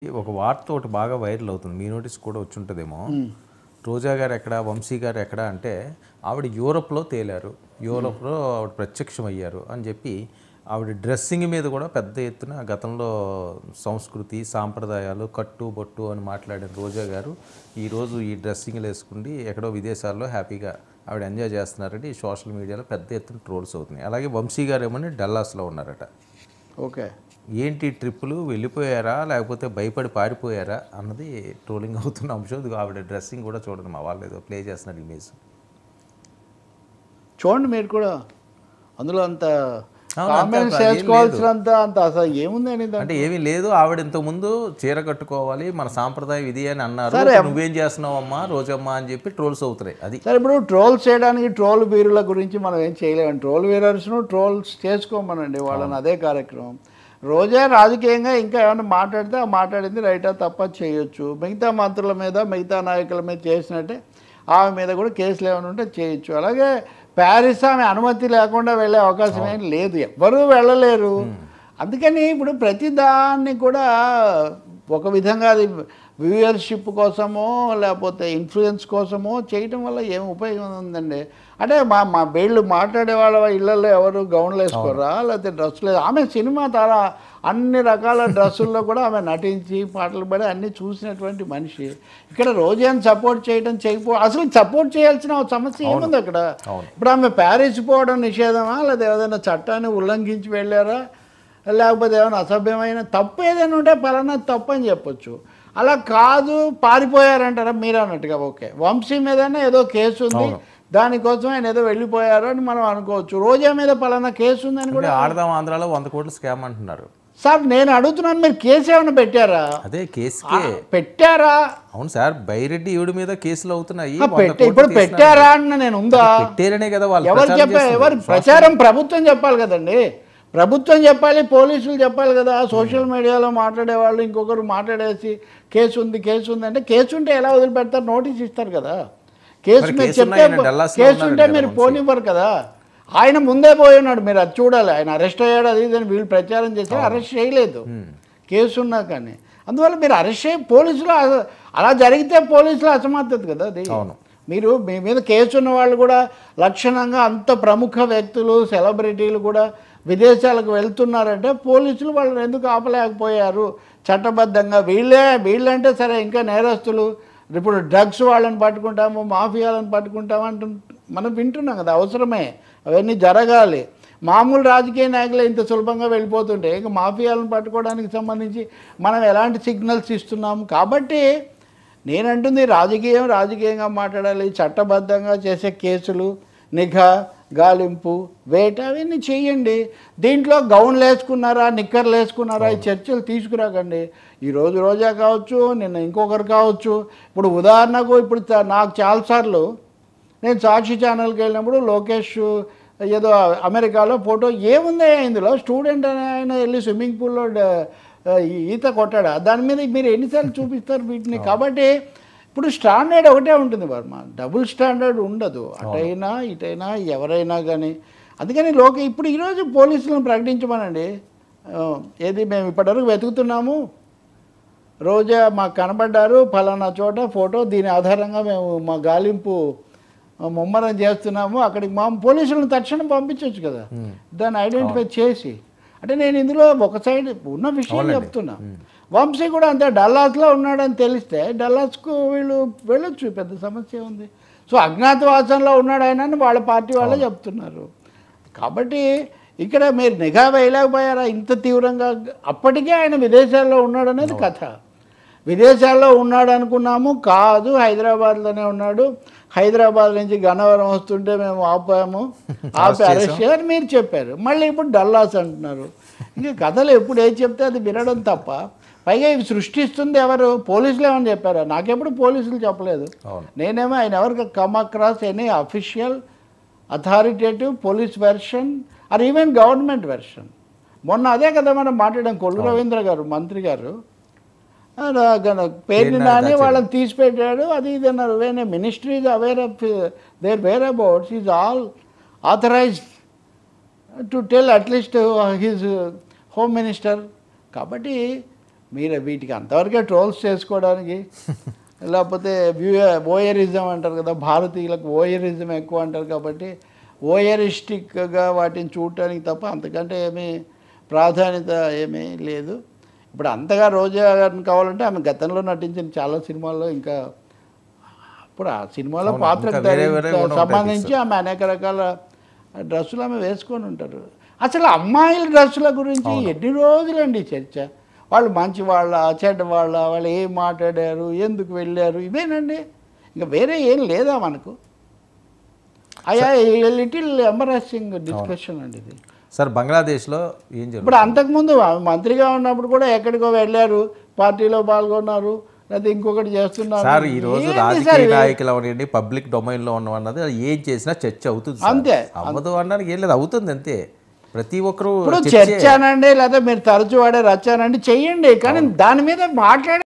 ఒక వార్త ఒకటి బాగా వైరల్ అవుతుంది. మీ నోటీస్ కూడా వచ్చుంటదేమో. రోజా గారు ఎక్కడ, వంశీ గారు ఎక్కడ అంటే ఆవిడ యూరోప్‌లో తేలారు. యూరోప్‌లో ఆవిడ ప్రత్యక్షమయ్యారు అని చెప్పి ఆవిడ డ్రెస్సింగ్ మీద కూడా పెద్ద ఎత్తున గతంలో సంస్కృతి, సాంప్రదాయాలు, కట్టు, బొట్టు అని మాట్లాడిన రోజా గారు ఈరోజు ఈ డ్రెస్సింగ్‌లు వేసుకుండి ఎక్కడో విదేశాల్లో హ్యాపీగా ఆవిడ ఎంజాయ్ చేస్తున్నారని సోషల్ మీడియాలో పెద్ద ఎత్తున ట్రోల్స్ అవుతున్నాయి. అలాగే వంశీ గారు ఏమని డల్లాస్‌లో ఉన్నారట. ఓకే. ఏంటి ట్రిప్పులు వెళ్ళిపోయారా లేకపోతే భయపడి పారిపోయారా అన్నది ట్రోలింగ్ అవుతున్న అంశం. ఇదిగో ఆవిడ డ్రెస్సింగ్ కూడా చూడండి, మా వాళ్ళు ఏదో ప్లే చేస్తున్నారు ఇమేజ్. చూడండి మీరు కూడా అందులో అంత అవును, కామెంట్స్ అంతే, ఏం చేసుకోవాల్సినంత అంత అసలు ఏముందని అంటే ఏమీ లేదు. ఆవిడ ఇంతకుముందు చీర కట్టుకోవాలి మన సాంప్రదాయం ఇది అని అన్నారు. సరే. నువ్వేం చేస్తున్నావమ్మా రోజమ్మా అని చెప్పి ట్రోల్స్ అవుతున్నాయి. అది సరే, ఇప్పుడు ట్రోల్స్ చేయడానికి ట్రోల్ వీరుల గురించి మనం ఏం చేయలేము. ట్రోల్ వీరర్స్ను ట్రోల్స్ చేసుకోమనండి వాళ్ళని, అదే కార్యక్రమం. రోజా రాజకీయంగా ఇంకా ఏమైనా మాట్లాడితే ఆ మాట్లాడింది రైటా తప్ప చేయొచ్చు. మిగతా మంత్రుల మీద, మిగతా నాయకుల మీద చేసినట్టే ఆమె మీద కూడా కేసులు ఏమైనా ఉంటే చేయొచ్చు. అలాగే ప్యారిస్ ఆమె అనుమతి లేకుండా వెళ్ళే అవకాశం ఏం లేదు, ఎవ్వరూ వెళ్ళలేరు. అందుకని ఇప్పుడు ప్రతి దాన్ని కూడా ఒక విధంగా అది వ్యూయర్షిప్ కోసమో లేకపోతే ఇన్ఫ్లుయెన్స్ కోసమో చేయటం వల్ల ఏం ఉపయోగం ఉందండి? అంటే మా వీళ్ళు మాట్లాడే వాళ్ళ ఇళ్ళల్లో ఎవరు గౌన్లు వేసుకోరా లేకపోతే డ్రెస్సులు? ఆమె సినిమా తార, అన్ని రకాల డ్రెస్సుల్లో కూడా ఆమె నటించి పాటలు పడి అన్నీ చూసినటువంటి మనిషి. ఇక్కడ రోజాని సపోర్ట్ చేయడం అసలు సపోర్ట్ చేయాల్సిన సమస్య ఏముంది అక్కడ? ఇప్పుడు ఆమె ప్యారిస్ పోవడం నిషేధమా లేదా ఏదైనా చట్టాన్ని ఉల్లంఘించి వెళ్ళారా లేకపోతే ఏమైనా అసభ్యమైన తప్పు ఏదైనా ఉంటే పలానా తప్పు అని చెప్పొచ్చు. అలా కాదు పారిపోయారంటారా మీరు అన్నట్టుగా. ఓకే, వంశీ మీదనే ఏదో కేసు ఉంది, దానికోసం ఆయన ఏదో వెళ్ళిపోయారు అని మనం అనుకోవచ్చు. రోజా మీద పలానా కేసు ఉందని కూడా. ఆడదాం ఆంధ్రాలో 100 కోట్లు స్కామ్ అంటున్నారు. సార్ నేను అడుగుతున్నాను, మీరు కేసు ఏమైనా పెట్టారా? అదే కేసుకే పెట్టారా? అవును సార్, బైరెడ్డి ఈవిడ మీద కేసులు అవుతున్నాయి. ఇప్పుడు పెట్టారా అన్న నేను ఉందా? పెట్టారనే కదా వాళ్ళు ఎవరు చెప్పారు? ఎవరు ప్రచారం? ప్రభుత్వం చెప్పాలి కదండి, ప్రభుత్వం చెప్పాలి, పోలీసులు చెప్పాలి కదా. సోషల్ మీడియాలో మాట్లాడేవాళ్ళు ఇంకొకరు మాట్లాడేసి కేసు ఉంది అంటే కేసు ఉంటే ఎలా వదిలిపెడతారు? నోటీస్ ఇస్తారు కదా. కేసు మీరు చెప్తే కేసు ఉంటే మీరు పోనివ్వరు కదా. ఆయన ముందే పోయి ఉన్నాడు, మీరు అది చూడాలి. ఆయన అరెస్ట్ అయ్యాడు, అది ఇదని వీళ్ళు ప్రచారం చేసి అరెస్ట్ చేయలేదు కేసు ఉన్నా కానీ. అందువల్ల మీరు అరెస్ట్ పోలీసులు అలా జరిగితే పోలీసులు అసమర్థత కదా అది. మీరు మీ మీద కేసు ఉన్న వాళ్ళు కూడా లక్షణంగా అంత ప్రముఖ వ్యక్తులు, సెలబ్రిటీలు కూడా విదేశాలకు వెళ్తున్నారంటే పోలీసులు వాళ్ళని ఎందుకు ఆపలేకపోయారు చట్టబద్ధంగా? వీళ్ళంటే సరే ఇంకా నేరస్తులు. ఇప్పుడు డ్రగ్స్ వాళ్ళని పట్టుకుంటాము, మాఫియాలను పట్టుకుంటాము అంటూ మనం వింటున్నాం కదా. అవసరమే, అవన్నీ జరగాలి. మామూలు రాజకీయ నాయకులు ఇంత సులభంగా వెళ్ళిపోతుంటే ఇక మాఫియాలను పట్టుకోవడానికి సంబంధించి మనం ఎలాంటి సిగ్నల్స్ ఇస్తున్నాము? కాబట్టి నేనంటుంది రాజకీయంగా మాట్లాడాలి. చట్టబద్ధంగా చేసే కేసులు, నిఘా, గాలింపు, వేట అవన్నీ చేయండి. దీంట్లో గౌన్లు వేసుకున్నారా, నిక్కర్లు వేసుకున్నారా ఈ చర్చలు తీసుకురాకండి. ఈరోజు రోజా కావచ్చు, నిన్న ఇంకొకరు కావచ్చు. ఇప్పుడు ఉదాహరణకు ఇప్పుడు నాకు చాలాసార్లు నేను సాక్షి ఛానల్కి వెళ్ళినప్పుడు లోకేష్ ఏదో అమెరికాలో ఫోటో ఏముంది ఇందులో, స్టూడెంట్ అని ఆయన వెళ్ళి స్విమ్మింగ్ పూల్లో ఈత కొట్టాడా, దాని మీద మీరు ఎన్నిసార్లు చూపిస్తారు వీటిని? కాబట్టి ఇప్పుడు స్టాండర్డ్ ఒకటే ఉంటుంది వర్మ, డబుల్ స్టాండర్డ్ ఉండదు. అటైనా ఇటైనా ఎవరైనా కానీ. అందుకని ఇప్పుడు ఈరోజు పోలీసులను ప్రకటించమనండి. ఏది మేము ఇప్పటివరకు వెతుకుతున్నాము, రోజా మాకు కనబడ్డారు ఫలానా చోట ఫోటో, దీని ఆధారంగా మేము మా గాలింపు ముమ్మరం చేస్తున్నాము, అక్కడికి మా పోలీసులను తక్షణం పంపించవచ్చు కదా దాన్ని ఐడెంటిఫై చేసి. అంటే నేను ఇందులో ఒక సైడ్ ఉన్న విషయం చెప్తున్నా. వంశీ కూడా అంతే, డల్లాస్లో ఉన్నాడని తెలిస్తే డల్లాస్కు వీళ్ళు వెళ్ళొచ్చు, పెద్ద సమస్య ఉంది. సో అజ్ఞాతవాసంలో ఉన్నాడు ఆయన వాళ్ళ పార్టీ వాళ్ళే చెప్తున్నారు. కాబట్టి ఇక్కడ మీరు నిఘా వేయలేకపోయారా ఇంత తీవ్రంగా? అప్పటికే ఆయన విదేశాల్లో ఉన్నాడు అనేది కథ. విదేశాల్లో ఉన్నాడు అనుకున్నాము, కాదు హైదరాబాద్లోనే ఉన్నాడు. హైదరాబాద్ నుంచి గన్నవరం వస్తుంటే మేము ఆపి అరెస్ట్ చేయాలని మీరు చెప్పారు. మళ్ళీ ఇప్పుడు డల్లాస్ అంటున్నారు. ఇంకా కథలు ఎప్పుడు ఏది చెప్తే అది వినడం తప్ప. పైగా ఇవి సృష్టిస్తుంది ఎవరు? పోలీసులు ఏమని చెప్పారా? నాకెప్పుడు పోలీసులు చెప్పలేదు. నేనేమో ఆయన ఎవరికి come across any official authoritative police version or even government version. మొన్న అదే కదా మనం మాట్లాడాం. కొల్లు రవీంద్ర గారు మంత్రి గారు పేరుని నాని వాళ్ళని తీసిపెట్టాడు, అది ఇది అన్నారు. When a ministry is aware of their whereabouts is all authorized to tell at least his home minister. కాబట్టి మీరు వీటికి అంతవరకే ట్రోల్స్ చేసుకోవడానికి, లేకపోతే ఓయరిజం అంటారు కదా, భారతీయులకు ఓయరిజం ఎక్కువ అంటారు కాబట్టి ఓయరిస్టిక్గా వాటిని చూడటానికి తప్ప అంతకంటే ఏమీ ప్రాధాన్యత ఏమీ లేదు. ఇప్పుడు అంతగా రోజా గారిని కావాలంటే ఆమె గతంలో నటించిన చాలా సినిమాల్లో ఇంకా ఇప్పుడు ఆ సినిమాలో పాత్రకు సంబంధించి ఆమె అనేక రకాల డ్రెస్సులు ఆమె వేసుకొని ఉంటారు. అసలు అమ్మాయిల డ్రెస్సుల గురించి ఎన్ని రోజులండి చర్చ. వాళ్ళు మంచి వాళ్ళ చెడ్డ వాళ్ళ, వాళ్ళు ఏం మాట్లాడారు, ఎందుకు వెళ్ళారు, ఇవేనండి, ఇంకా వేరే ఏం లేదా మనకు. అయ్యా లిటిల్ ఎంబరాసింగ్ డిస్కషన్ అండి ఇది. సార్ బంగ్లాదేశ్లో ఏం జరుగుతుంది? ఇప్పుడు అంతకుముందు మంత్రిగా ఉన్నప్పుడు కూడా ఎక్కడికో వెళ్ళారు, పార్టీలో పాల్గొన్నారు, లేకపోతే ఇంకొకటి చేస్తున్నారు. సార్ ఈ రోజు రాజకీయ నాయకులు అవనండి, పబ్లిక్ డొమైన్లో ఉన్నవన్నది ఏం చేసినా చర్చ అవుతుంది. అంతే, అవ్వదు అనడానికి ఏం లేదు, అవుతుంది అంతే. ప్రతి ఒక్కరు ఇప్పుడు చర్చ అనండి, లేదా మీరు తరచు వాడే రచ్చ అనండి, చెయ్యండి, కానీ దాని మీద మాట్లాడే